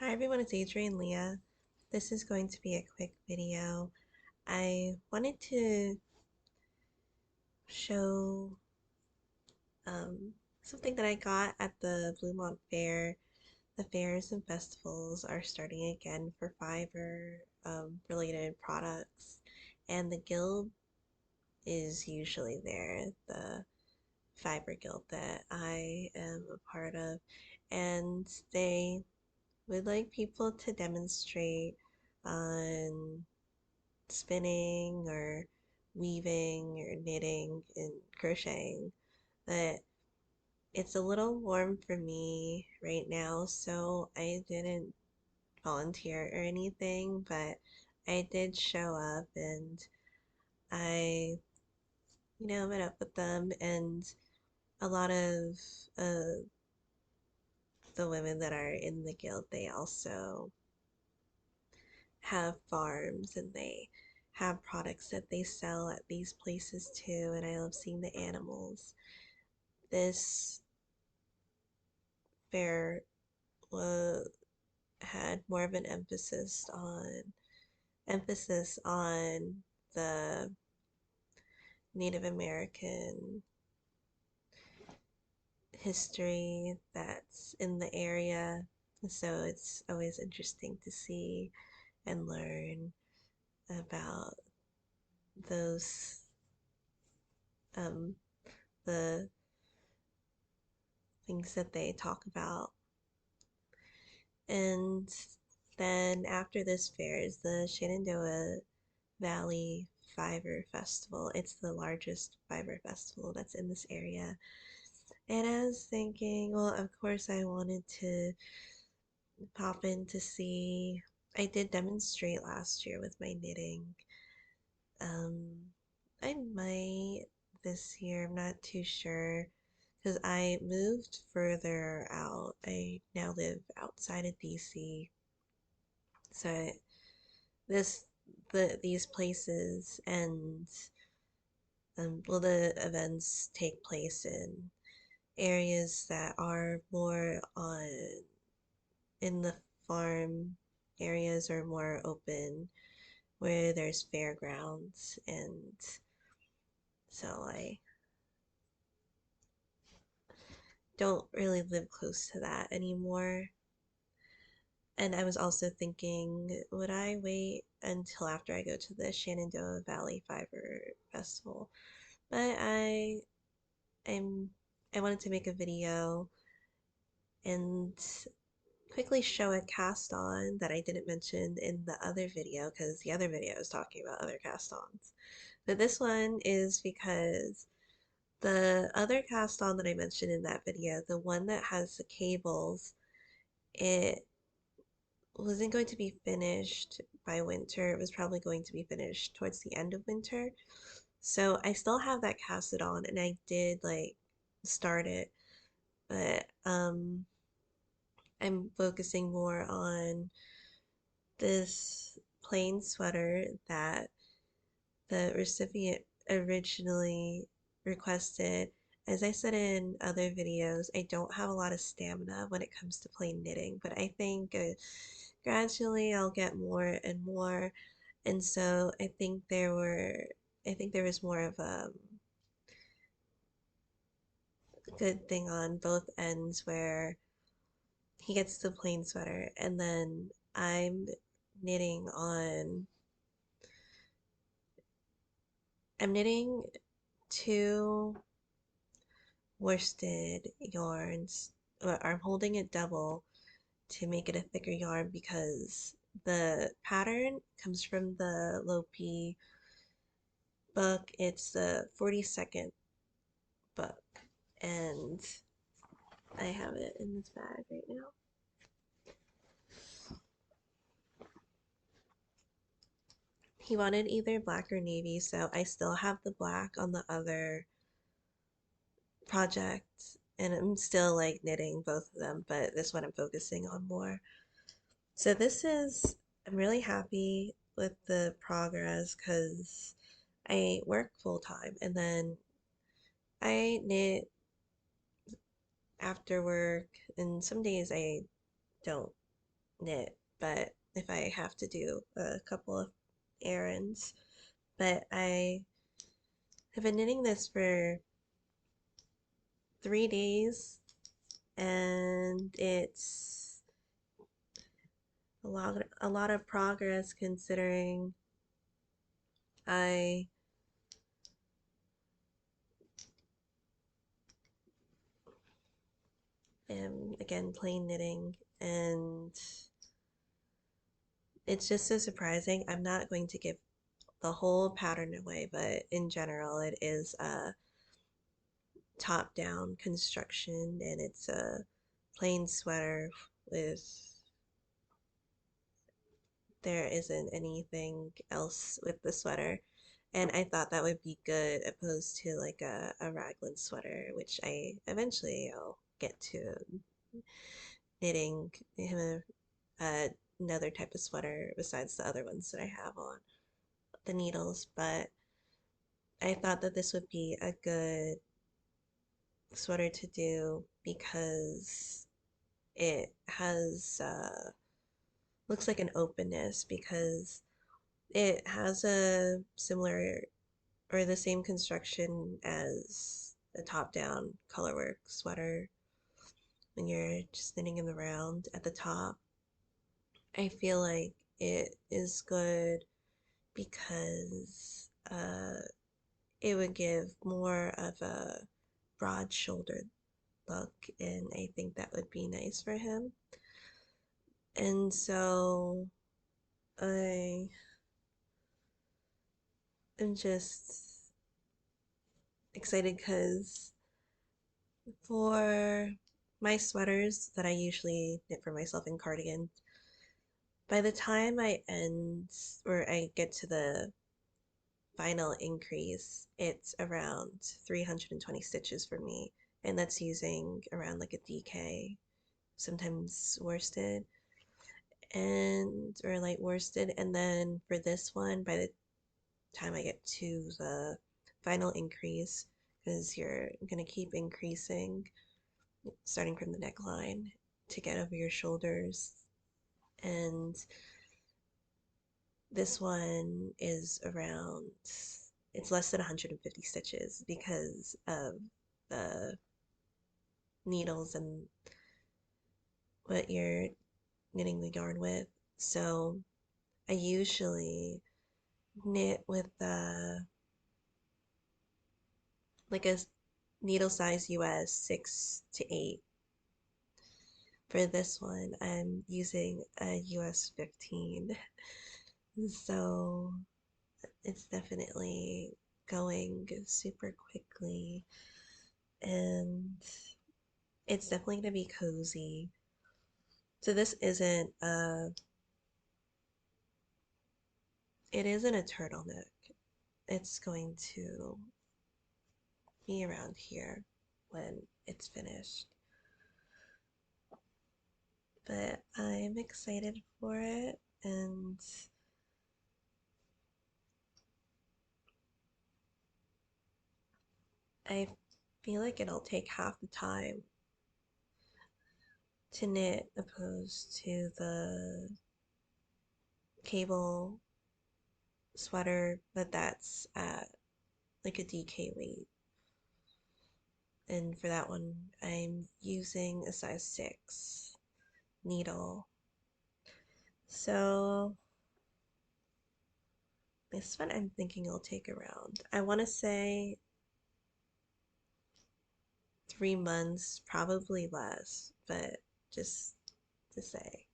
Hi everyone, it's Adrienne Leah. This is going to be a quick video. I wanted to show um, something that I got at the Bluemont Fair. The fairs and festivals are starting again for fiber related products, and the guild is usually there, the fiber guild that I am a part of, and they would like people to demonstrate on spinning or weaving or knitting and crocheting, but it's a little warm for me right now, so I didn't volunteer or anything, but I did show up and I, met up with them, and a lot of uh, the women that are in the guild, they also have farms and they have products that they sell at these places too, and I love seeing the animals. This fair uh, had more of an emphasis on the Native American history that's in the area. So it's always interesting to see and learn about those um, the things that they talk about. And then after this fair is the Shenandoah Valley Fiber Festival. It's the largest fiber festival that's in this area. And I was thinking, well, of course, I wanted to pop in to see. I did demonstrate last year with my knitting. Um, I might this year, I'm not too sure, because I moved further out. I now live outside of DC. So this these places and well, the events take place in areas that are more on in the farm areas or more open where there's fairgrounds, and so I don't really live close to that anymore. And I was also thinking, would I wait until after I go to the Shenandoah Valley Fiber Festival? But I'm I wanted to make a video and quickly show a cast on that I didn't mention in the other video, because the other video is talking about other cast ons. But this one is because the other cast on that I mentioned in that video, the one that has the cables, it wasn't going to be finished by winter. It was probably going to be finished towards the end of winter. So I still have that casted on, and I did like start it, but I'm focusing more on this plain sweater that the recipient originally requested. As I said in other videos, I don't have a lot of stamina when it comes to plain knitting, but I think gradually I'll get more and more. And so I think there was more of a good thing on both ends where he gets the plain sweater and then knitting on, I'm knitting two worsted yarns, or I'm holding it double to make it a thicker yarn because the pattern comes from the Lopi book. It's the 42nd book, and I have it in this bag right now. He wanted either black or navy, so I still have the black on the other project, and I'm still like knitting both of them, but this one I'm focusing on more. So I'm really happy with the progress because I work full time and then I knit after work, and some days I don't knit, but if I have to do a couple of errands. But I have been knitting this for 3 days, and it's a lot of progress considering I am again plain knitting, and it's just so surprising. I'm not going to give the whole pattern away, but in general, it is a top down construction, and it's a plain sweater with there isn't anything else with the sweater. And I thought that would be good opposed to like a raglan sweater, which I eventually I'll get to knitting him another type of sweater besides the other ones that I have on the needles. But I thought that this would be a good sweater to do because it has looks like an openness because it has a similar or the same construction as a top-down colorwork sweater when you're just knitting them around at the top. I feel like it is good because it would give more of a broad shouldered look, and I think that would be nice for him. And so I am just excited because for my sweaters that I usually knit for myself in cardigans, by the time I end or I get to the final increase, it's around 320 stitches for me, and that's using around like a DK, sometimes worsted and or light worsted. And then for this one, by the time I get to the final increase, because you're gonna keep increasing starting from the neckline to get over your shoulders. And this one is around, it's less than 150 stitches because of the needles and what you're knitting the yarn with. So I usually knit with like a needle size US 6 to 8. For this one, I'm using a US 15. So it's definitely going super quickly, and it's definitely going to be cozy. So this isn't it isn't a turtleneck. It's going to be around here when it's finished. But I'm excited for it, and I feel like it'll take half the time to knit opposed to the cable sweater, but that's at like a DK weight. And for that one, I'm using a size 6 needle. So this one I'm thinking it'll take around, I want to say 3 months, probably less, but just to say.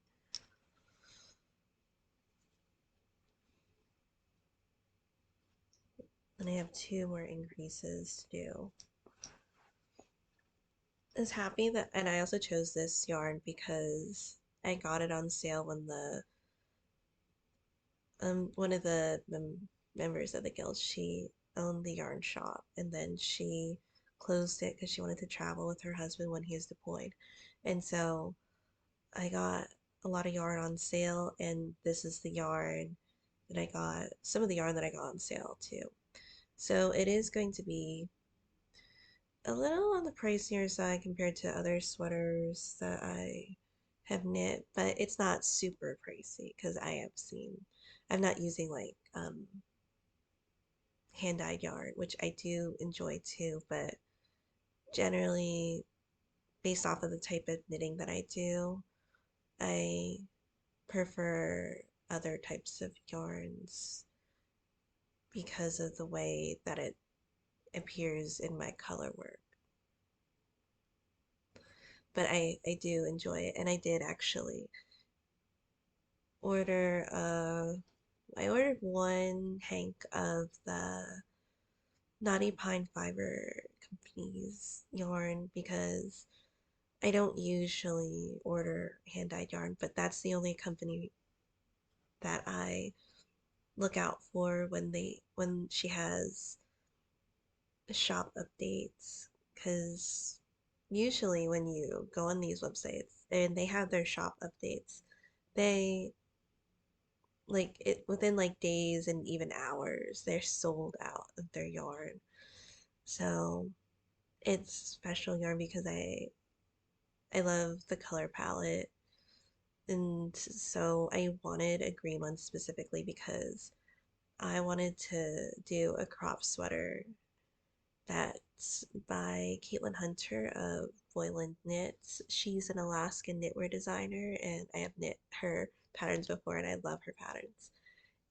And I have 2 more increases to do. I was happy that, and I also chose this yarn because I got it on sale when the one of the members of the guild, she owned the yarn shop, and then she closed it because she wanted to travel with her husband when he is deployed. And so I got a lot of yarn on sale, and this is the yarn that I got, some of the yarn that I got on sale too. So it is going to be a little on the pricier side compared to other sweaters that I have knit, but it's not super pricey because I'm not using like hand-dyed yarn, which I do enjoy too, but generally based off of the type of knitting that I do, I prefer other types of yarns because of the way that it appears in my color work. But I do enjoy it, and I did actually order I ordered one hank of the Knotty Pine Fiber Company's yarn because I don't usually order hand-dyed yarn, but that's the only company that I look out for when she has shop updates, because usually when you go on these websites and they have their shop updates, they like it within like days and even hours, they're sold out of their yarn. So it's special yarn because I love the color palette, and so I wanted a green one specifically because I wanted to do a crop sweater that's by Caitlin Hunter of Voiland Knits. She's an Alaskan knitwear designer, and I have knit her patterns before, and I love her patterns.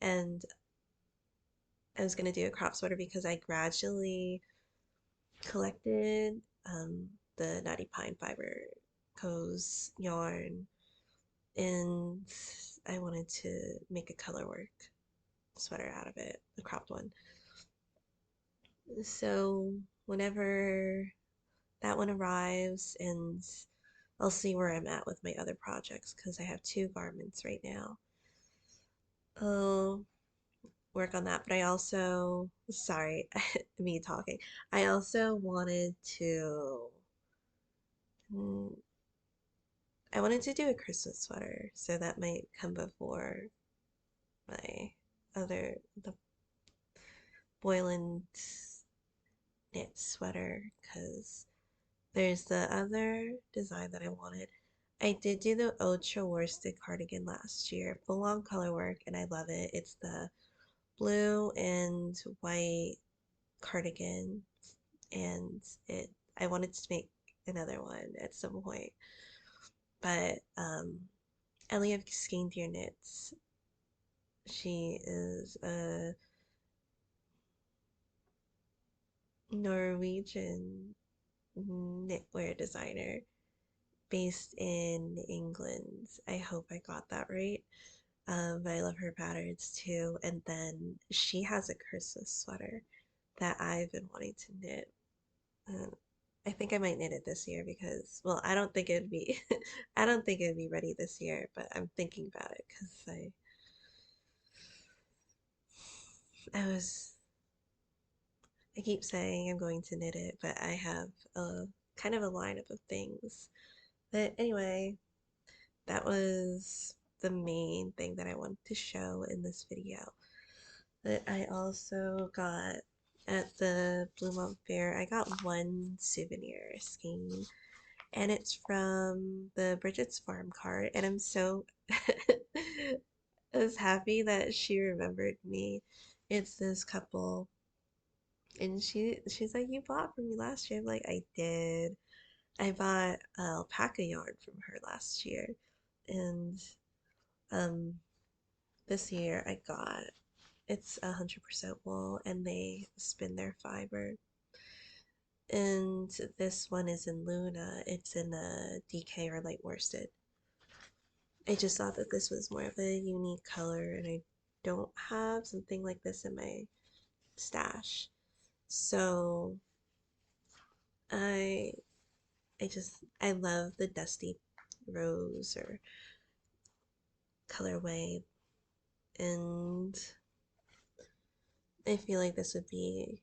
And I was going to do a crop sweater because I gradually collected the Knotty Pine Fiber Co's yarn, and I wanted to make a color work sweater out of it, a cropped one. So whenever that one arrives, and I'll see where I'm at with my other projects because I have two garments right now. I'll work on that, but I also, sorry, me talking. I also mm, wanted to do a Christmas sweater, so that might come before my the Boyland knit sweater, because there's the other design that I wanted. I did do the ultra worsted cardigan last year, full on color work, and I love it. It's the blue and white cardigan, and it I wanted to make another one at some point, but Ellie of Skein Knits, she is a Norwegian knitwear designer based in England. I hope I got that right. But I love her patterns too. And then she has a Christmas sweater that I've been wanting to knit. Um, I think I might knit it this year because, well, I don't think it'd be, I don't think it'd be ready this year, but I'm thinking about it because I was, I keep saying I'm going to knit it, but I have a kind of a lineup of things. But anyway, that was the main thing that I wanted to show in this video. But I also got at the Bluemont Fair, I got one souvenir skein, and it's from the Bridget's Farm cart, and I'm so I was happy that she remembered me. It's this couple, and she's like, "You bought from me last year." I'm like, "I did. I bought alpaca yarn from her last year, and um this year I got it's 100% wool, and they spin their fiber. And this one is in Luna. It's in a DK or light worsted. I just thought that this was more of a unique color, and I don't have something like this in my stash. So I I love the dusty rose or colorway, and I feel like this would be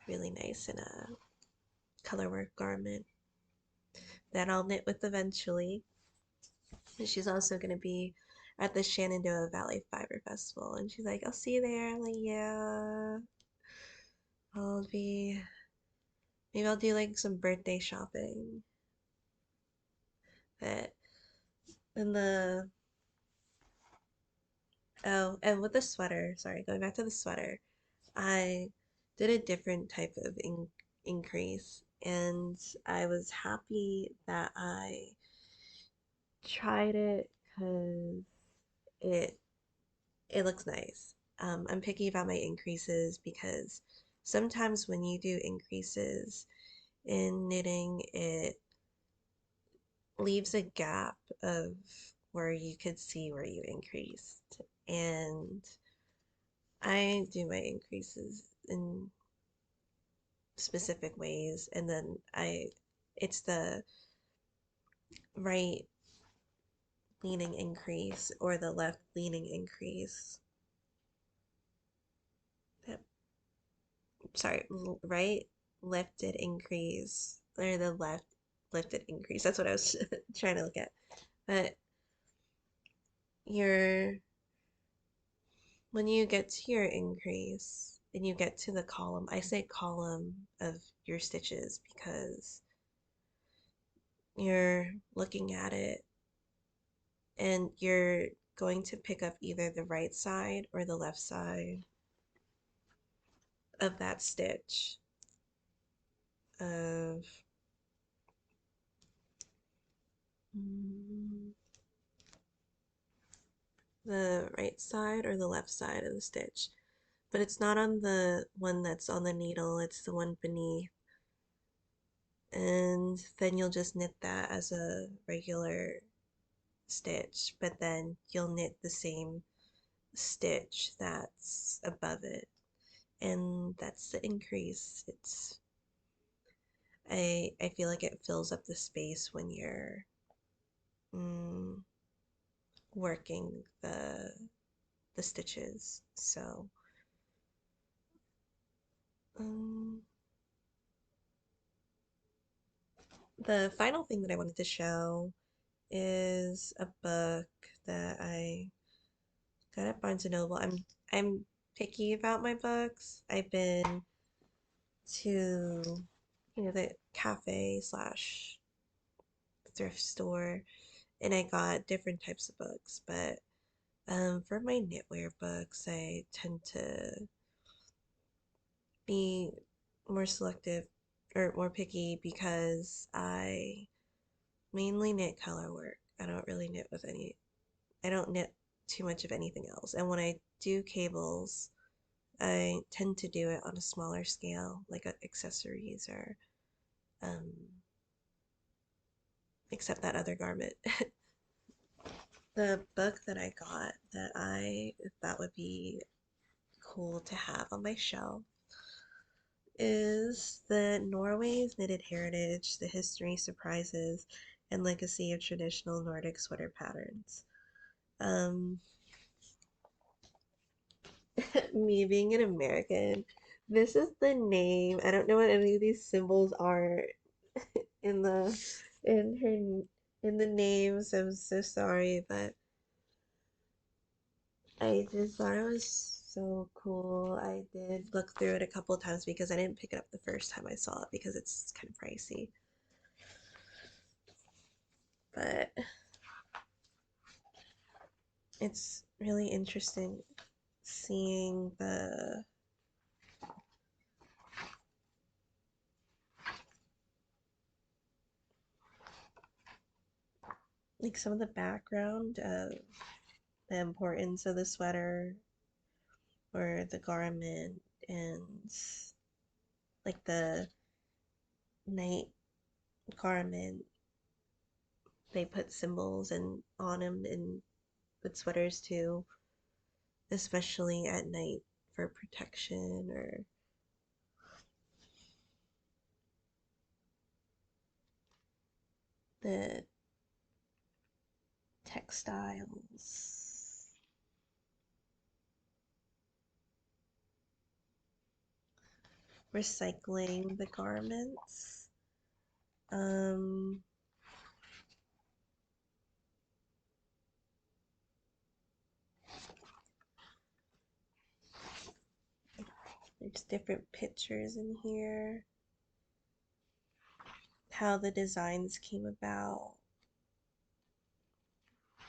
really nice in a colorwork garment that I'll knit with eventually. And she's also going to be at the Shenandoah Valley Fiber Festival. And she's like, I'll see you there. I'm like, yeah. I'll be, maybe I'll do like some birthday shopping. But And the oh, and with the sweater, sorry, going back to the sweater, I did a different type of increase, and I was happy that I tried it because it it looks nice. I'm picky about my increases because sometimes when you do increases in knitting, it leaves a gap of where you could see where you increased. And I do my increases in specific ways, and then it's the right leaning increase or the left leaning increase. That, sorry, right lifted increase or the left lifted increase. That's what I was trying to look at. But you're when you get to your increase and you get to the column, I say column of your stitches because you're looking at it and you're going to pick up either the right side or the left side of that stitch of mm, the right side or the left side of the stitch. But it's not on the one that's on the needle, it's the one beneath. And then you'll just knit that as a regular stitch, but then you'll knit the same stitch that's above it. And that's the increase. I feel like it fills up the space when you're mm, working the stitches. So um, the final thing that I wanted to show is a book that I got at Barnes and Noble. I'm picky about my books. I've been to the cafe slash thrift store, and I got different types of books. But for my knitwear books, I tend to be more selective or more picky because I mainly knit color work. I don't really knit with any, I don't knit too much of anything else. And when I do cables, I tend to do it on a smaller scale, like accessories or um, except that other garment. The book that I got that I thought would be cool to have on my shelf is the Norway's Knitted Heritage, the History, Surprises, and Legacy of Traditional Nordic Sweater Patterns. Um, me being an American, this is the name. I don't know what any of these symbols are in the in her in the names. I'm so sorry, but I just thought it was so cool. I did look through it a couple of times because I didn't pick it up the first time I saw it because it's kind of pricey. But it's really interesting seeing the like some of the background of the importance of the sweater or the garment and like the night garment. They put symbols and on them and with sweaters too, especially at night for protection or the textiles. Recycling the garments. Um, there's different pictures in here. How the designs came about.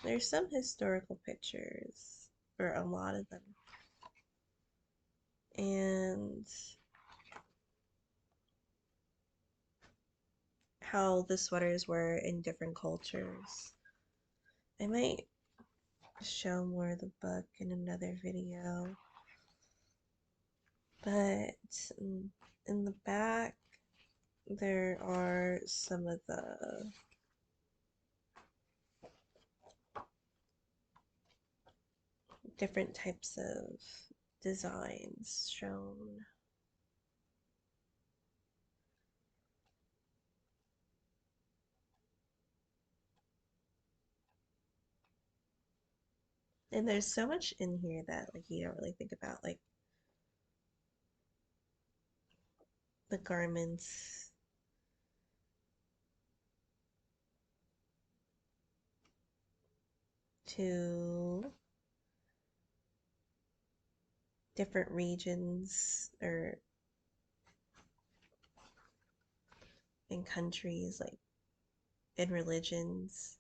There's some historical pictures, or a lot of them, and how the sweaters were in different cultures. I might show more of the book in another video, but in the back there are some of the different types of designs shown. And there's so much in here that like you don't really think about, like the garments to different regions or in countries, like in religions.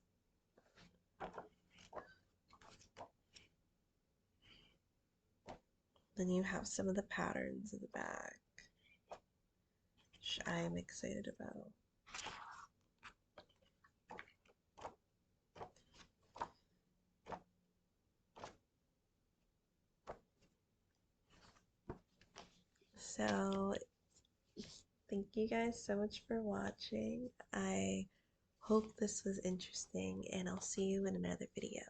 Then you have some of the patterns in the back, which I am excited about. So thank you guys so much for watching. I hope this was interesting, and I'll see you in another video.